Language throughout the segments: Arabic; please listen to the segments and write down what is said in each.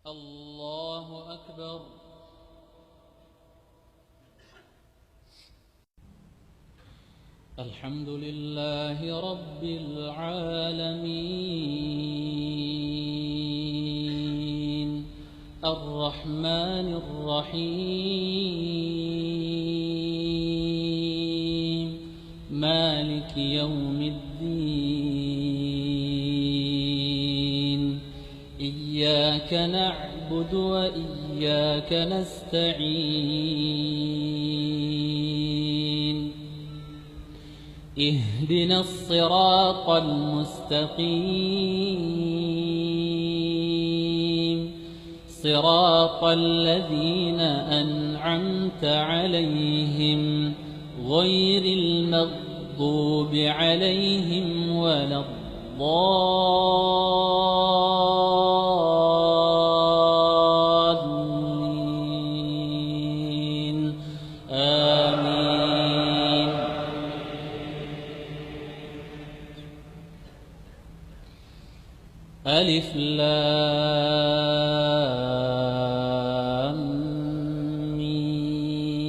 الله أكبر. الحمد لله رب العالمين الرحمن الرحيم مالك يوم الدين إياك نعبد وإياك نستعين اهدنا الصراط المستقيم صراط الذين أنعمت عليهم غير المغضوب عليهم ولا الضالين آمين. ألف لام ميم.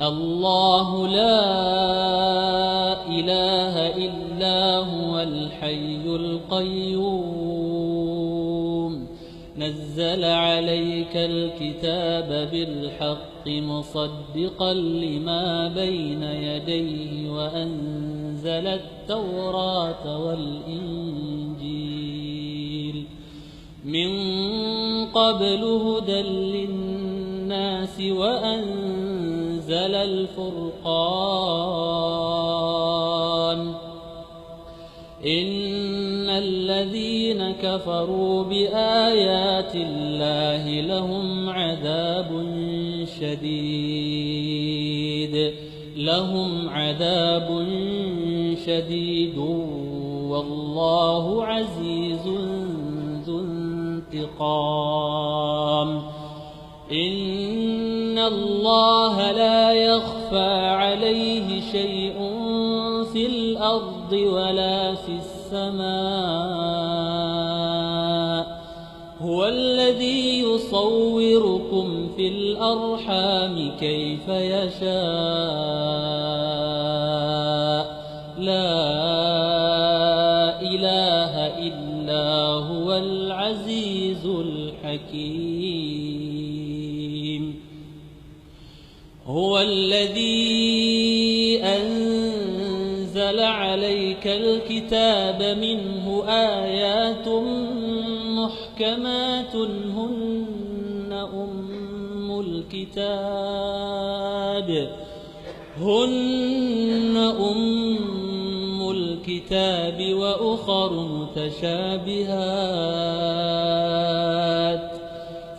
الله لا إله إلا هو الحي القيوم نزل عليك الكتاب بالحق مصدقا لما بين يديه وأنزل التوراة والإنجيل من قبل هدى للناس وأنزل الفرقان إن الذين كفروا بآيات الله لهم عذاب شديد والله عزيز ذو انتقام. إن الله لا يخفى عليه شيء في الأرض ولا في السماء هو الذي يصوركم في الأرحام كيف يشاء لا إله إلا هو العزيز الحكيم. هو الذي أنزل عليك الكتاب منه آيات محكمات هن أم الكتاب وأخر متشابهات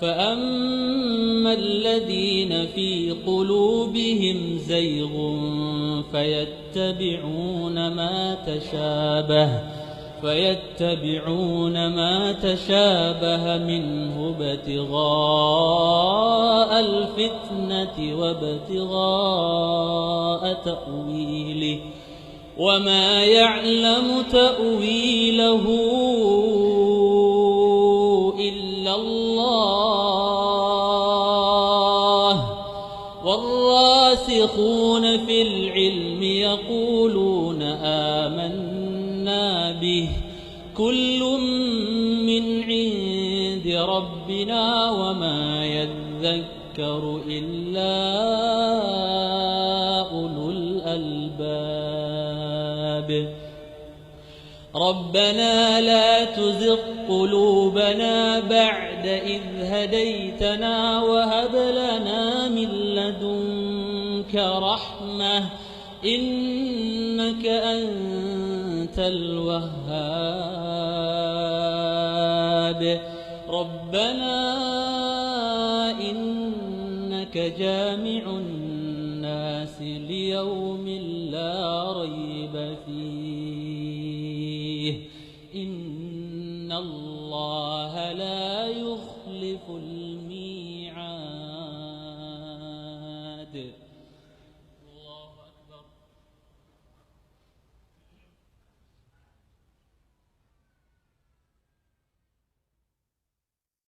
فأما الذين في قلوبهم زيغ فيتبعون ما تشابه منه ابتغاء الفتنة وابتغاء تأويله وما يعلم تأويله إلا الله والراسخون في العلم يقولون آمنا به كل من عند ربنا وما يذكر إلا أولو الألباب. ربنا لا تزغ قلوبنا بعد إذ هديتنا وهب لنا من لدنك رحمة إنك أنت الوهاب. ربنا إنك جامع